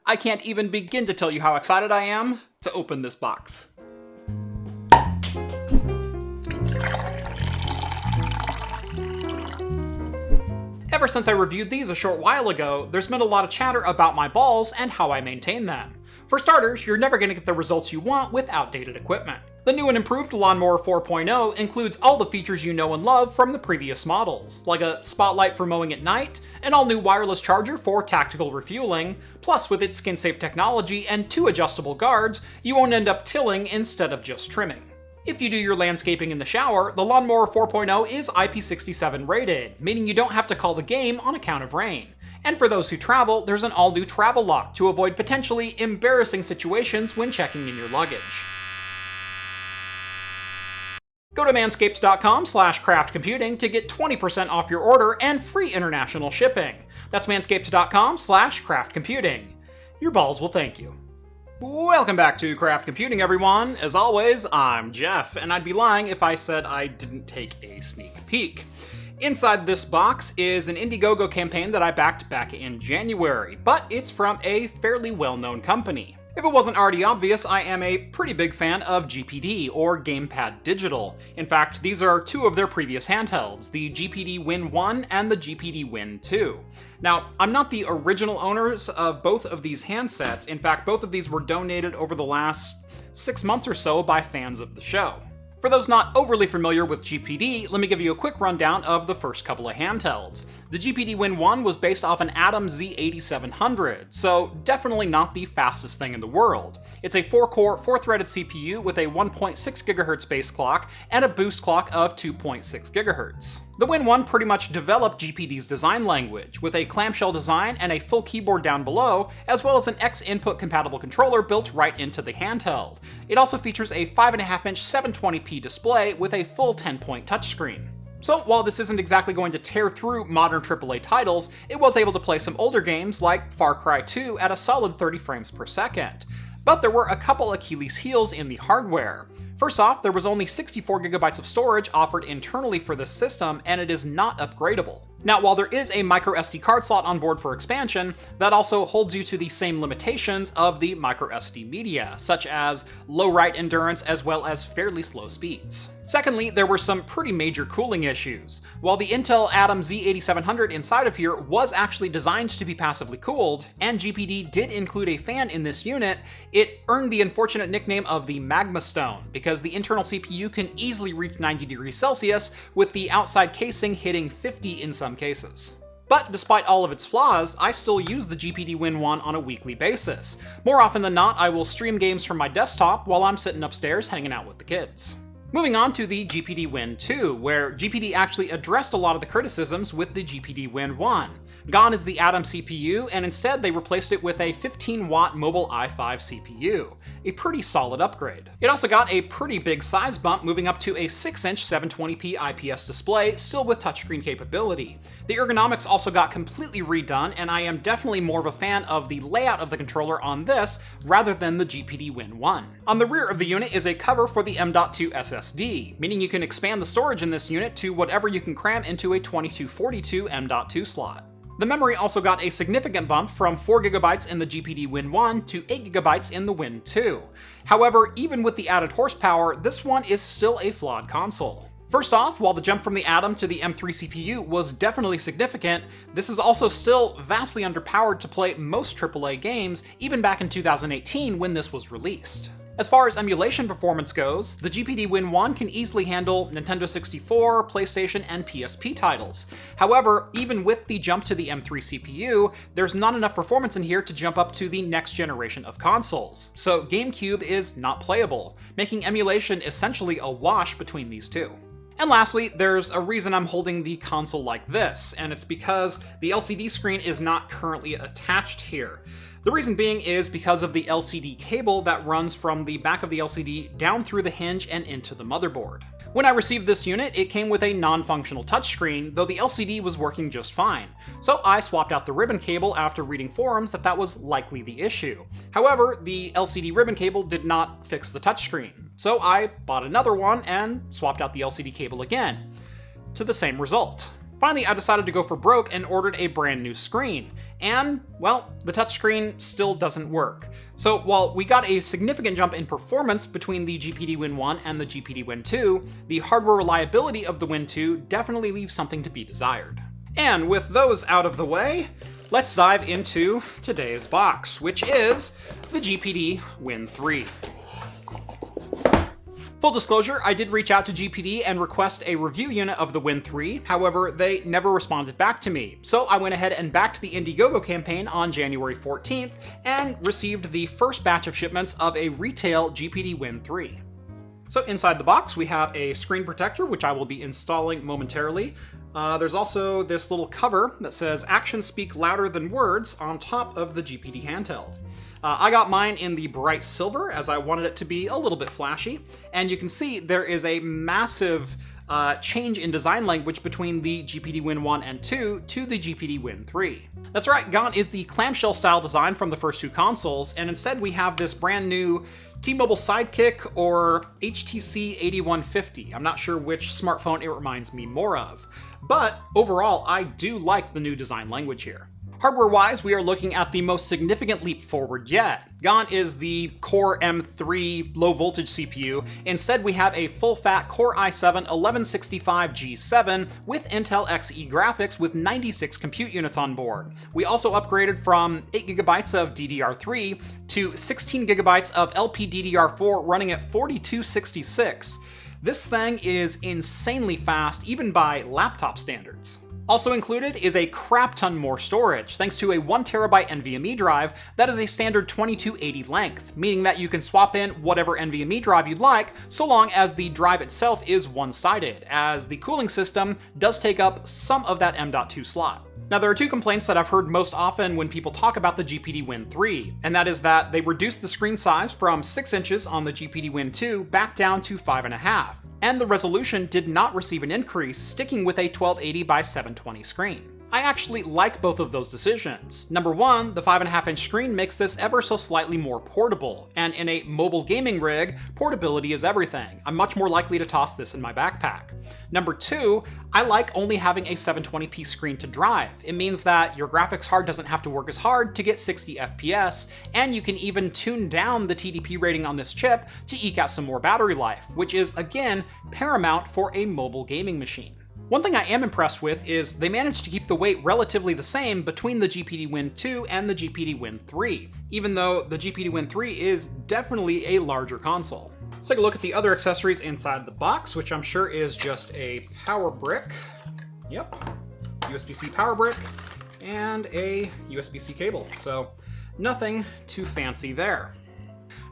I can't even begin to tell you how excited I am to open this box. Ever since I reviewed these a short while ago, there's been a lot of chatter about my balls and how I maintain them. For starters, you're never going to get the results you want with outdated equipment. The new and improved Lawnmower 4.0 includes all the features you know and love from the previous models, like a spotlight for mowing at night, an all-new wireless charger for tactical refueling, plus with its skin-safe technology and 2 adjustable guards, you won't end up tilling instead of just trimming. If you do your landscaping in the shower, the Lawnmower 4.0 is IP67 rated, meaning you don't have to call the game on account of rain. And for those who travel, there's an all-new travel lock to avoid potentially embarrassing situations when checking in your luggage. Go to manscaped.com/craftcomputing to get 20% off your order and free international shipping. That's manscaped.com/craftcomputing. Your balls will thank you. Welcome back to Craft Computing, everyone. As always, I'm Jeff, and I'd be lying if I said I didn't take a sneak peek. Inside this box is an Indiegogo campaign that I backed back in January, but it's from a fairly well-known company. If it wasn't already obvious, I am a pretty big fan of GPD, or Gamepad Digital. In fact, these are 2 of their previous handhelds, the GPD Win 1 and the GPD Win 2. Now, I'm not the original owners of both of these handsets. In fact, both of these were donated over the last 6 months or so by fans of the show. For those not overly familiar with GPD, let me give you a quick rundown of the first couple of handhelds. The GPD Win 1 was based off an Atom Z8700, so definitely not the fastest thing in the world. It's a 4-core, 4-threaded CPU with a 1.6 GHz base clock and a boost clock of 2.6 GHz. The Win 1 pretty much developed GPD's design language, with a clamshell design and a full keyboard down below, as well as an X-input compatible controller built right into the handheld. It also features a 5.5-inch 720p display with a full 10-point touchscreen. So while this isn't exactly going to tear through modern AAA titles, it was able to play some older games like Far Cry 2 at a solid 30 frames per second. But there were a couple Achilles heels in the hardware. First off, there was only 64 GB of storage offered internally for this system, and it is not upgradable. Now, while there is a microSD card slot on board for expansion, that also holds you to the same limitations of the microSD media, such as low write endurance as well as fairly slow speeds. Secondly, there were some pretty major cooling issues. While the Intel Atom Z8700 inside of here was actually designed to be passively cooled, and GPD did include a fan in this unit, it earned the unfortunate nickname of the Magma Stone, because the internal CPU can easily reach 90 degrees Celsius, with the outside casing hitting 50 in some cases. But despite all of its flaws, I still use the GPD Win 1 on a weekly basis. More often than not, I will stream games from my desktop while I'm sitting upstairs hanging out with the kids. Moving on to the GPD Win 2, where GPD actually addressed a lot of the criticisms with the GPD Win 1. Gone is the Atom CPU, and instead they replaced it with a 15-watt Mobile i5 CPU. A pretty solid upgrade. It also got a pretty big size bump, moving up to a 6-inch 720p IPS display, still with touchscreen capability. The ergonomics also got completely redone, and I am definitely more of a fan of the layout of the controller on this rather than the GPD Win 1. On the rear of the unit is a cover for the M.2 SSD, meaning you can expand the storage in this unit to whatever you can cram into a 2242 M.2 slot. The memory also got a significant bump from 4GB in the GPD Win 1 to 8GB in the Win 2. However, even with the added horsepower, this one is still a flawed console. First off, while the jump from the Atom to the M3 CPU was definitely significant, this is also still vastly underpowered to play most AAA games, even back in 2018 when this was released. As far as emulation performance goes, the GPD Win 1 can easily handle Nintendo 64, PlayStation, and PSP titles. However, even with the jump to the M3 CPU, there's not enough performance in here to jump up to the next generation of consoles, so GameCube is not playable, making emulation essentially a wash between these two. And lastly, there's a reason I'm holding the console like this, and it's because the LCD screen is not currently attached here. The reason being is because of the LCD cable that runs from the back of the LCD down through the hinge and into the motherboard. When I received this unit, it came with a non-functional touchscreen, though the LCD was working just fine. So I swapped out the ribbon cable after reading forums that was likely the issue. However, the LCD ribbon cable did not fix the touchscreen. So I bought another one and swapped out the LCD cable again, to the same result. Finally, I decided to go for broke and ordered a brand new screen. And, well, the touchscreen still doesn't work. So while we got a significant jump in performance between the GPD Win 1 and the GPD Win 2, the hardware reliability of the Win 2 definitely leaves something to be desired. And with those out of the way, let's dive into today's box, which is the GPD Win 3. Full disclosure, I did reach out to GPD and request a review unit of the Win 3, however, they never responded back to me. So I went ahead and backed the Indiegogo campaign on January 14th and received the first batch of shipments of a retail GPD Win 3. So inside the box, we have a screen protector, which I will be installing momentarily. There's also this little cover that says "Actions speak louder than words" on top of the GPD handheld. I got mine in the bright silver as I wanted it to be a little bit flashy, and you can see there is a massive change in design language between the GPD Win 1 and 2 to the GPD Win 3. That's right, gone is the clamshell style design from the first two consoles, and instead we have this brand new T-Mobile Sidekick or HTC 8150. I'm not sure which smartphone it reminds me more of, but overall I do like the new design language here. Hardware-wise, we are looking at the most significant leap forward yet. Gone is the Core M3 low-voltage CPU. Instead, we have a full-fat Core i7 1165G7 with Intel Xe graphics with 96 compute units on board. We also upgraded from 8GB of DDR3 to 16GB of LPDDR4 running at 4266. This thing is insanely fast, even by laptop standards. Also included is a crap ton more storage, thanks to a 1TB NVMe drive that is a standard 2280 length, meaning that you can swap in whatever NVMe drive you'd like, so long as the drive itself is one-sided, as the cooling system does take up some of that M.2 slot. Now, there are two complaints that I've heard most often when people talk about the GPD Win 3, and that is that they reduced the screen size from 6 inches on the GPD Win 2 back down to 5.5. And the resolution did not receive an increase, sticking with a 1280 by 720 screen. I actually like both of those decisions. Number one, the 5.5-inch screen makes this ever so slightly more portable, and in a mobile gaming rig, portability is everything. I'm much more likely to toss this in my backpack. Number two, I like only having a 720p screen to drive. It means that your graphics card doesn't have to work as hard to get 60 FPS, and you can even tune down the TDP rating on this chip to eke out some more battery life, which is, again, paramount for a mobile gaming machine. One thing I am impressed with is they managed to keep the weight relatively the same between the GPD Win 2 and the GPD Win 3, even though the GPD Win 3 is definitely a larger console. Let's take a look at the other accessories inside the box, which I'm sure is just a power brick. Yep, USB-C power brick, and a USB-C cable, so nothing too fancy there.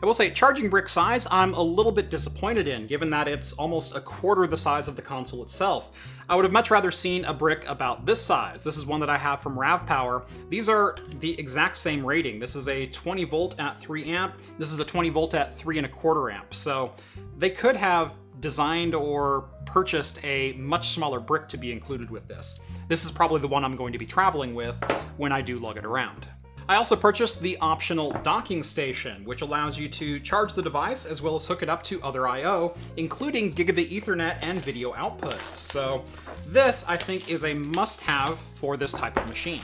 I will say, charging brick size, I'm a little bit disappointed in, given that it's almost a quarter the size of the console itself. I would have much rather seen a brick about this size. This is one that I have from RavPower. These are the exact same rating. This is a 20 volt at 3 amp. This is a 20 volt at 3.25 amp. So they could have designed or purchased a much smaller brick to be included with this. This is probably the one I'm going to be traveling with when I do lug it around. I also purchased the optional docking station, which allows you to charge the device as well as hook it up to other I/O, including gigabit Ethernet and video output. So this, I think, is a must-have for this type of machine.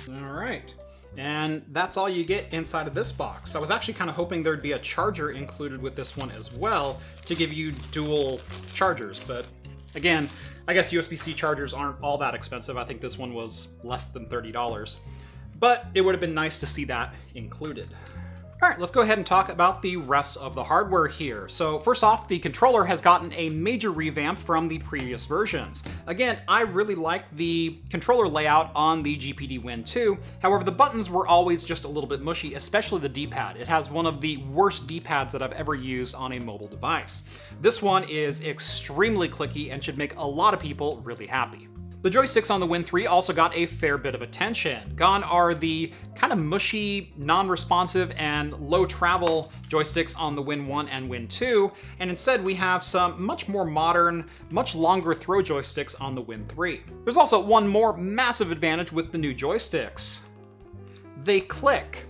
All right, and that's all you get inside of this box. I was actually kind of hoping there'd be a charger included with this one as well to give you dual chargers, but again, I guess USB-C chargers aren't all that expensive. I think this one was less than $30. But it would have been nice to see that included. All right, let's go ahead and talk about the rest of the hardware here. So first off, the controller has gotten a major revamp from the previous versions. Again, I really like the controller layout on the GPD Win 2. However, the buttons were always just a little bit mushy, especially the D-pad. It has one of the worst D-pads that I've ever used on a mobile device. This one is extremely clicky and should make a lot of people really happy. The joysticks on the Win 3 also got a fair bit of attention. Gone are the kind of mushy, non-responsive, and low-travel joysticks on the Win 1 and Win 2, and instead we have some much more modern, much longer throw joysticks on the Win 3. There's also one more massive advantage with the new joysticks. They click.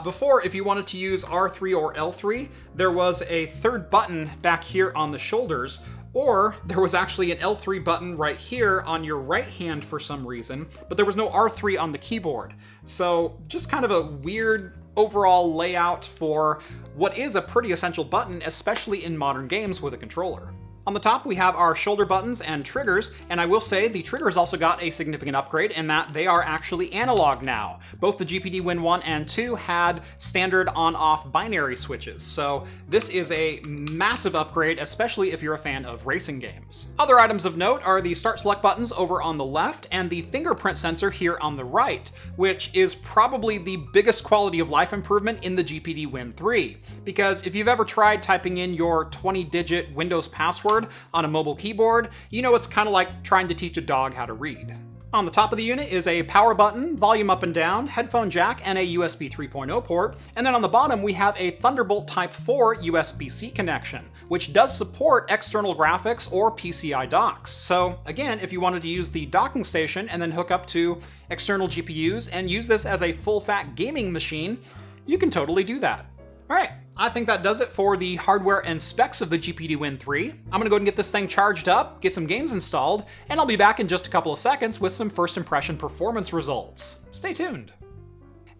Before, if you wanted to use R3 or L3, there was a third button back here on the shoulders, Or there was actually an L3 button right here on your right hand for some reason, but there was no R3 on the keyboard. So just kind of a weird overall layout for what is a pretty essential button, especially in modern games with a controller. On the top, we have our shoulder buttons and triggers, and I will say the triggers also got a significant upgrade in that they are actually analog now. Both the GPD Win 1 and 2 had standard on-off binary switches, so this is a massive upgrade, especially if you're a fan of racing games. Other items of note are the start select buttons over on the left and the fingerprint sensor here on the right, which is probably the biggest quality of life improvement in the GPD Win 3, because if you've ever tried typing in your 20-digit Windows password on a mobile keyboard, you know it's kind of like trying to teach a dog how to read. On the top of the unit is a power button, volume up and down, headphone jack, and a USB 3.0 port, and then on the bottom we have a Thunderbolt Type 4 USB-C connection, which does support external graphics or PCI docks. So again, if you wanted to use the docking station and then hook up to external GPUs and use this as a full-fat gaming machine, you can totally do that. Alright, I think that does it for the hardware and specs of the GPD Win 3. I'm gonna go ahead and get this thing charged up, get some games installed, and I'll be back in just a couple of seconds with some first impression performance results. Stay tuned.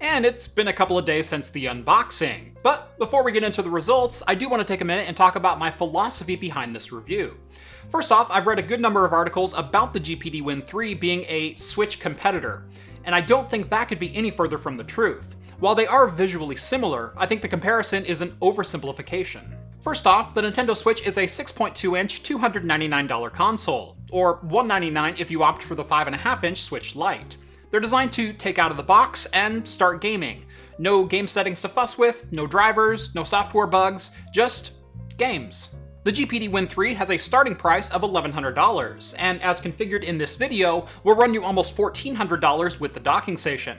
And it's been a couple of days since the unboxing, but before we get into the results, I do want to take a minute and talk about my philosophy behind this review. First off, I've read a good number of articles about the GPD Win 3 being a Switch competitor, and I don't think that could be any further from the truth. While they are visually similar, I think the comparison is an oversimplification. First off, the Nintendo Switch is a 6.2-inch, $299 console, or $199 if you opt for the 5.5-inch Switch Lite. They're designed to take out of the box and start gaming. No game settings to fuss with, no drivers, no software bugs, just games. The GPD Win 3 has a starting price of $1,100, and as configured in this video, will run you almost $1,400 with the docking station.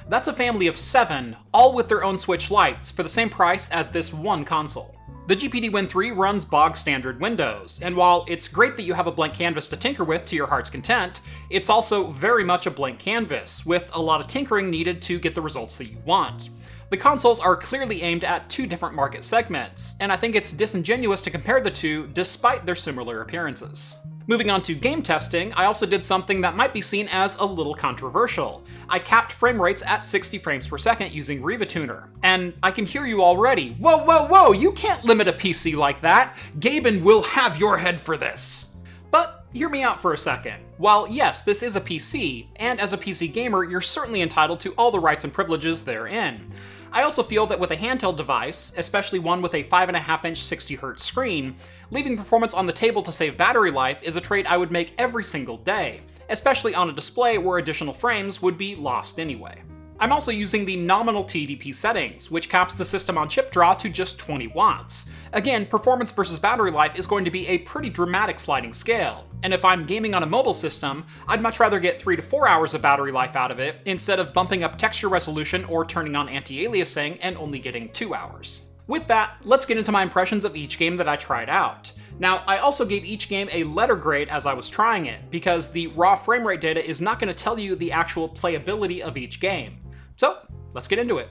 That's a family of 7, all with their own Switch Lites, for the same price as this one console. The GPD Win 3 runs bog standard Windows, and while it's great that you have a blank canvas to tinker with to your heart's content, it's also very much a blank canvas, with a lot of tinkering needed to get the results that you want. The consoles are clearly aimed at two different market segments, and I think it's disingenuous to compare the two despite their similar appearances. Moving on to game testing, I also did something that might be seen as a little controversial. I capped frame rates at 60 frames per second using RivaTuner. And I can hear you already. Whoa, whoa, whoa, you can't limit a PC like that. Gaben will have your head for this. But hear me out for a second. While yes, this is a PC, and as a PC gamer, you're certainly entitled to all the rights and privileges therein. I also feel that with a handheld device, especially one with a 5.5-inch 60Hz screen, leaving performance on the table to save battery life is a trade I would make every single day, especially on a display where additional frames would be lost anyway. I'm also using the nominal TDP settings, which caps the system on chip draw to just 20 watts. Again, performance versus battery life is going to be a pretty dramatic sliding scale, and if I'm gaming on a mobile system, I'd much rather get 3 to 4 hours of battery life out of it instead of bumping up texture resolution or turning on anti-aliasing and only getting 2 hours. With that, let's get into my impressions of each game that I tried out. Now, I also gave each game a letter grade as I was trying it, because the raw frame rate data is not going to tell you the actual playability of each game. So, let's get into it.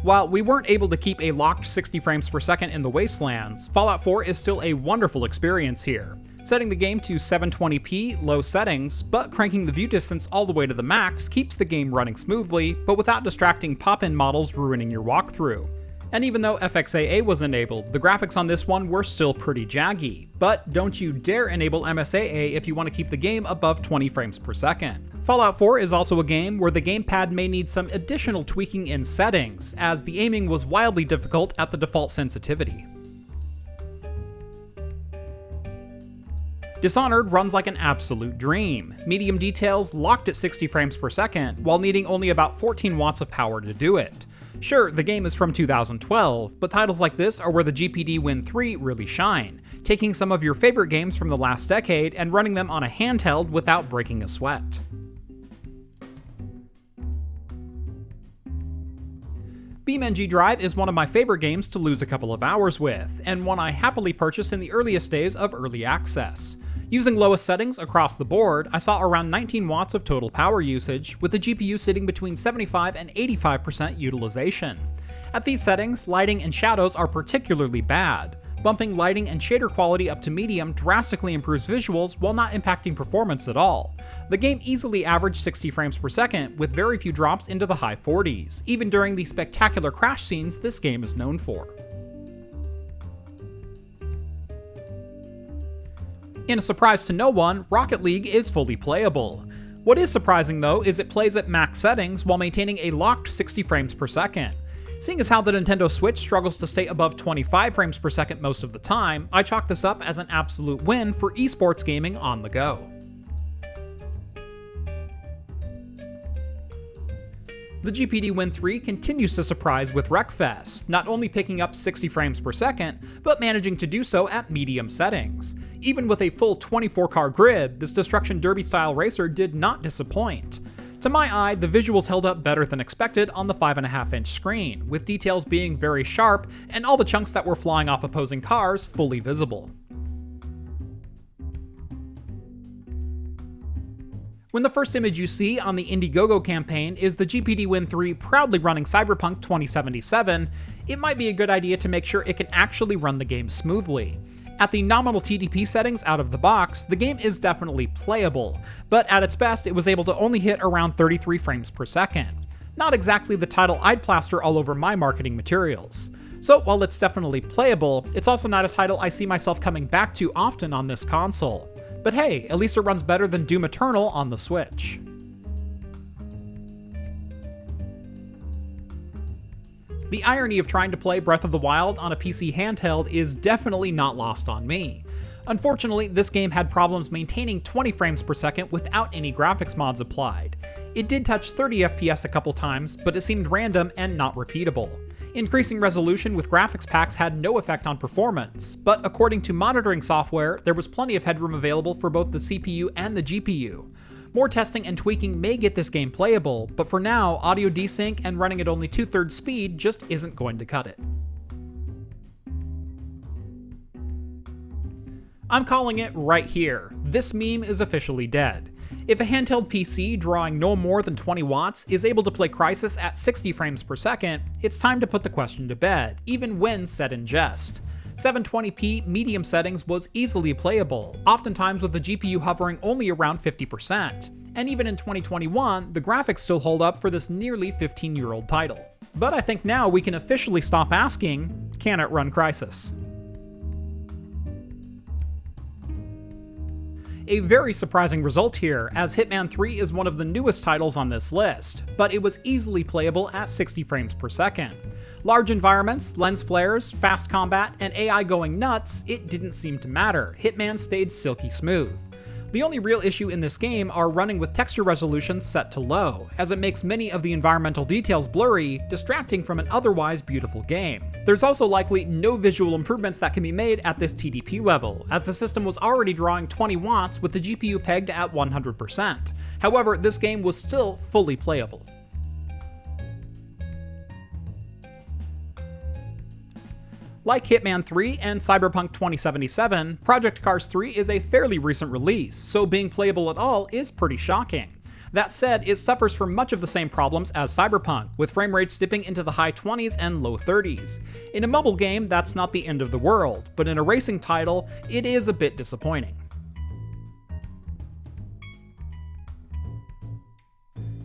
While we weren't able to keep a locked 60 frames per second in the Wastelands, Fallout 4 is still a wonderful experience here. Setting the game to 720p, low settings, but cranking the view distance all the way to the max keeps the game running smoothly, but without distracting pop-in models ruining your walkthrough. And even though FXAA was enabled, the graphics on this one were still pretty jaggy. But don't you dare enable MSAA if you want to keep the game above 20 frames per second. Fallout 4 is also a game where the gamepad may need some additional tweaking in settings, as the aiming was wildly difficult at the default sensitivity. Dishonored runs like an absolute dream. Medium details locked at 60 frames per second, while needing only about 14 watts of power to do it. Sure, the game is from 2012, but titles like this are where the GPD Win 3 really shine, taking some of your favorite games from the last decade and running them on a handheld without breaking a sweat. BeamNG Drive is one of my favorite games to lose a couple of hours with, and one I happily purchased in the earliest days of early access. Using lowest settings across the board, I saw around 19 watts of total power usage, with the GPU sitting between 75 and 85% utilization. At these settings, lighting and shadows are particularly bad. Bumping lighting and shader quality up to medium drastically improves visuals while not impacting performance at all. The game easily averaged 60 frames per second, with very few drops into the high 40s, even during the spectacular crash scenes this game is known for. In a surprise to no one, Rocket League is fully playable. What is surprising though is it plays at max settings while maintaining a locked 60 frames per second. Seeing as how the Nintendo Switch struggles to stay above 25 frames per second most of the time, I chalk this up as an absolute win for esports gaming on the go. The GPD Win 3 continues to surprise with Wreckfest, not only picking up 60 frames per second, but managing to do so at medium settings. Even with a full 24-car grid, this Destruction Derby-style racer did not disappoint. To my eye, the visuals held up better than expected on the 5.5-inch screen, with details being very sharp and all the chunks that were flying off opposing cars fully visible. When the first image you see on the Indiegogo campaign is the GPD Win 3 proudly running Cyberpunk 2077, it might be a good idea to make sure it can actually run the game smoothly. At the nominal TDP settings out of the box, the game is definitely playable, but at its best it was able to only hit around 33 frames per second. Not exactly the title I'd plaster all over my marketing materials. So while it's definitely playable, it's also not a title I see myself coming back to often on this console. But hey, at least it runs better than Doom Eternal on the Switch. The irony of trying to play Breath of the Wild on a PC handheld is definitely not lost on me. Unfortunately, this game had problems maintaining 20 frames per second without any graphics mods applied. It did touch 30 FPS a couple times, but it seemed random and not repeatable. Increasing resolution with graphics packs had no effect on performance, but according to monitoring software, there was plenty of headroom available for both the CPU and the GPU. More testing and tweaking may get this game playable, but for now, audio desync and running at only 2/3 speed just isn't going to cut it. I'm calling it right here. This meme is officially dead. If a handheld PC drawing no more than 20 watts is able to play Crysis at 60 frames per second, it's time to put the question to bed, even when said in jest. 720p medium settings was easily playable, oftentimes with the GPU hovering only around 50%. And even in 2021, the graphics still hold up for this nearly 15-year-old title. But I think now we can officially stop asking, can it run Crysis? A very surprising result here, as Hitman 3 is one of the newest titles on this list, but it was easily playable at 60 frames per second. Large environments, lens flares, fast combat, and AI going nuts, it didn't seem to matter. Hitman stayed silky smooth. The only real issue in this game are running with texture resolutions set to low, as it makes many of the environmental details blurry, distracting from an otherwise beautiful game. There's also likely no visual improvements that can be made at this TDP level, as the system was already drawing 20 watts with the GPU pegged at 100%. However, this game was still fully playable. Like Hitman 3 and Cyberpunk 2077, Project Cars 3 is a fairly recent release, so being playable at all is pretty shocking. That said, it suffers from much of the same problems as Cyberpunk, with frame rates dipping into the high 20s and low 30s. In a mobile game, that's not the end of the world, but in a racing title, it is a bit disappointing.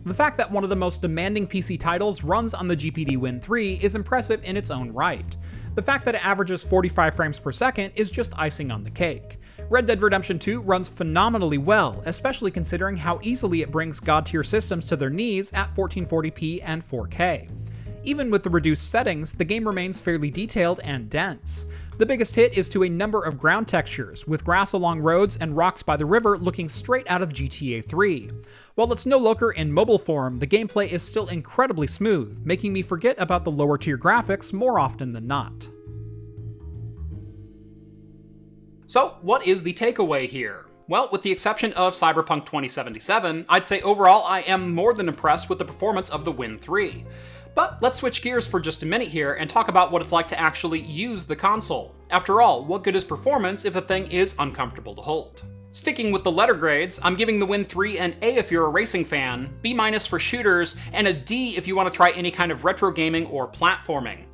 The fact that one of the most demanding PC titles runs on the GPD Win 3 is impressive in its own right. The fact that it averages 45 frames per second is just icing on the cake. Red Dead Redemption 2 runs phenomenally well, especially considering how easily it brings god-tier systems to their knees at 1440p and 4K. Even with the reduced settings, the game remains fairly detailed and dense. The biggest hit is to a number of ground textures, with grass along roads and rocks by the river looking straight out of GTA 3. While it's no looker in mobile form, the gameplay is still incredibly smooth, making me forget about the lower tier graphics more often than not. So, what is the takeaway here? Well, with the exception of Cyberpunk 2077, I'd say overall I am more than impressed with the performance of the Win 3. But let's switch gears for just a minute here and talk about what it's like to actually use the console. After all, what good is performance if the thing is uncomfortable to hold? Sticking with the letter grades, I'm giving the Win 3 an A if you're a racing fan, B- for shooters, and a D if you want to try any kind of retro gaming or platforming.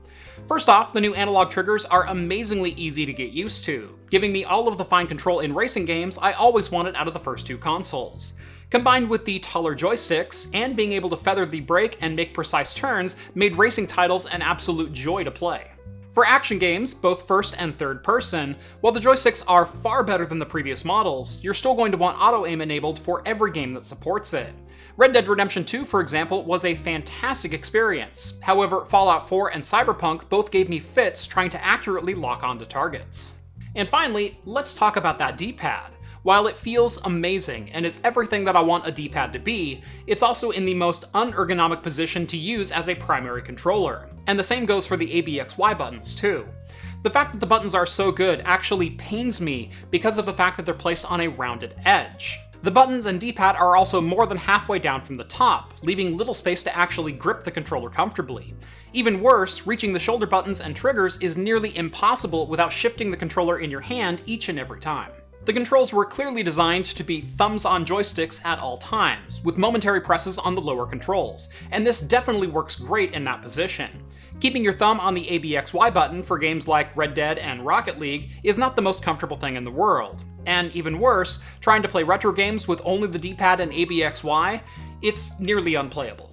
First off, the new analog triggers are amazingly easy to get used to, giving me all of the fine control in racing games I always wanted out of the first two consoles. Combined with the taller joysticks, and being able to feather the brake and make precise turns made racing titles an absolute joy to play. For action games, both first and third person, while the joysticks are far better than the previous models, you're still going to want auto-aim enabled for every game that supports it. Red Dead Redemption 2, for example, was a fantastic experience. However, Fallout 4 and Cyberpunk both gave me fits trying to accurately lock onto targets. And finally, let's talk about that D-pad. While it feels amazing and is everything that I want a D-pad to be, it's also in the most unergonomic position to use as a primary controller. And the same goes for the ABXY buttons too. The fact that the buttons are so good actually pains me because of the fact that they're placed on a rounded edge. The buttons and D-pad are also more than halfway down from the top, leaving little space to actually grip the controller comfortably. Even worse, reaching the shoulder buttons and triggers is nearly impossible without shifting the controller in your hand each and every time. The controls were clearly designed to be thumbs on joysticks at all times, with momentary presses on the lower controls, and this definitely works great in that position. Keeping your thumb on the ABXY button for games like Red Dead and Rocket League is not the most comfortable thing in the world. And even worse, trying to play retro games with only the D-pad and ABXY, it's nearly unplayable.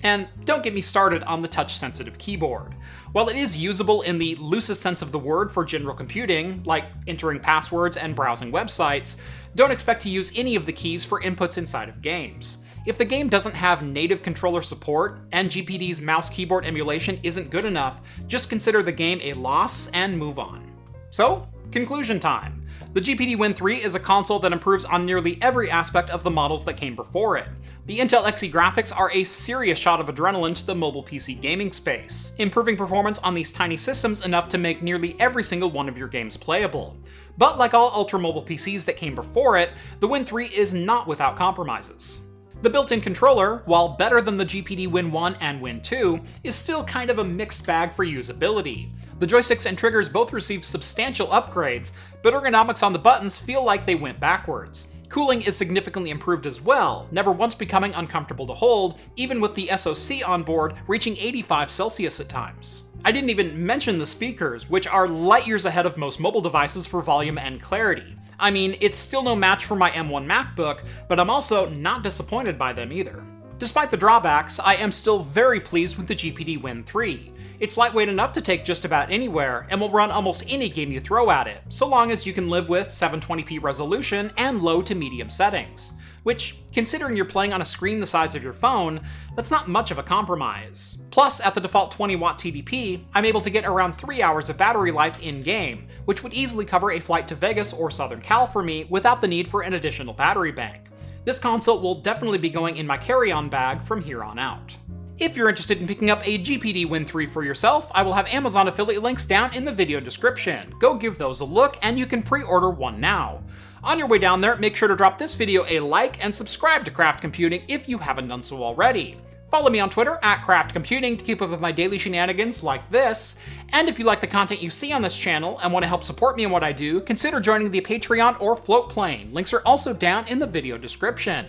And don't get me started on the touch-sensitive keyboard. While it is usable in the loosest sense of the word for general computing, like entering passwords and browsing websites, don't expect to use any of the keys for inputs inside of games. If the game doesn't have native controller support, and GPD's mouse keyboard emulation isn't good enough, just consider the game a loss and move on. So, conclusion time. The GPD Win 3 is a console that improves on nearly every aspect of the models that came before it. The Intel Xe graphics are a serious shot of adrenaline to the mobile PC gaming space, improving performance on these tiny systems enough to make nearly every single one of your games playable. But like all ultra-mobile PCs that came before it, the Win 3 is not without compromises. The built-in controller, while better than the GPD Win 1 and Win 2, is still kind of a mixed bag for usability. The joysticks and triggers both received substantial upgrades, but ergonomics on the buttons feel like they went backwards. Cooling is significantly improved as well, never once becoming uncomfortable to hold, even with the SoC on board reaching 85 Celsius at times. I didn't even mention the speakers, which are light years ahead of most mobile devices for volume and clarity. I mean, it's still no match for my M1 MacBook, but I'm also not disappointed by them either. Despite the drawbacks, I am still very pleased with the GPD Win 3. It's lightweight enough to take just about anywhere, and will run almost any game you throw at it, so long as you can live with 720p resolution and low to medium settings. Which, considering you're playing on a screen the size of your phone, that's not much of a compromise. Plus, at the default 20-watt TDP, I'm able to get around 3 hours of battery life in-game, which would easily cover a flight to Vegas or Southern Cal for me without the need for an additional battery bank. This console will definitely be going in my carry-on bag from here on out. If you're interested in picking up a GPD Win 3 for yourself, I will have Amazon affiliate links down in the video description. Go give those a look, and you can pre-order one now. On your way down there, make sure to drop this video a like and subscribe to Craft Computing if you haven't done so already. Follow me on Twitter at Craft Computing to keep up with my daily shenanigans like this. And if you like the content you see on this channel and want to help support me in what I do, consider joining the Patreon or Float Plane. Links are also down in the video description.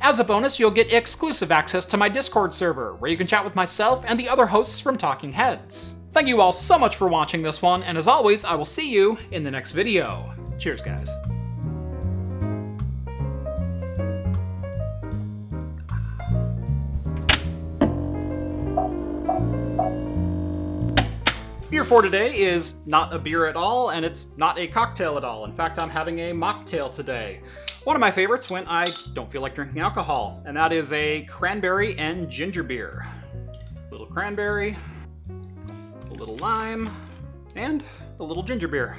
As a bonus, you'll get exclusive access to my Discord server, where you can chat with myself and the other hosts from Talking Heads. Thank you all so much for watching this one, and as always, I will see you in the next video. Cheers, guys. Beer for today is not a beer at all, and it's not a cocktail at all. In fact, I'm having a mocktail today. One of my favorites when I don't feel like drinking alcohol, and that is a cranberry and ginger beer. A little cranberry, a little lime, and a little ginger beer.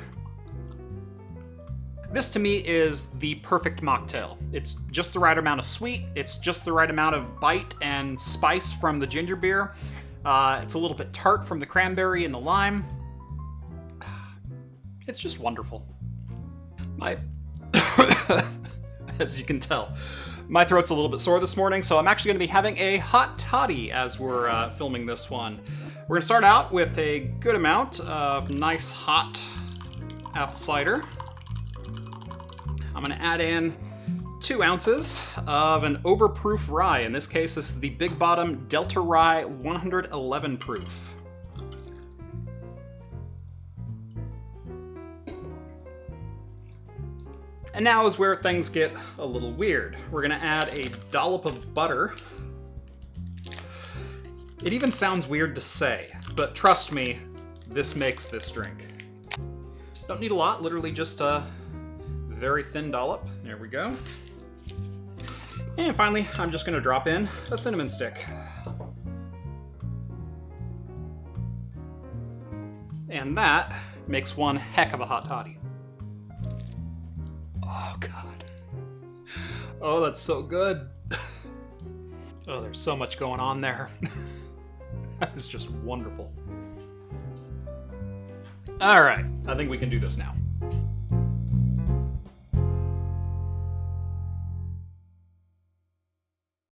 This to me is the perfect mocktail. It's just the right amount of sweet, it's just the right amount of bite and spice from the ginger beer. It's a little bit tart from the cranberry and the lime. It's just wonderful. As you can tell, my throat's a little bit sore this morning, so I'm actually going to be having a Hot Toddy as we're filming this one. We're going to start out with a good amount of nice hot apple cider. I'm gonna add in 2 ounces of an overproof rye. In this case, this is the Big Bottom Delta Rye 111 proof. And now is where things get a little weird. We're gonna add a dollop of butter. It even sounds weird to say, but trust me, this makes this drink. Don't need a lot, literally just a very thin dollop. There we go. And finally, I'm just gonna drop in a cinnamon stick. And that makes one heck of a hot toddy. Oh God. Oh, that's so good. Oh, there's so much going on there. That is just wonderful. All right, I think we can do this now.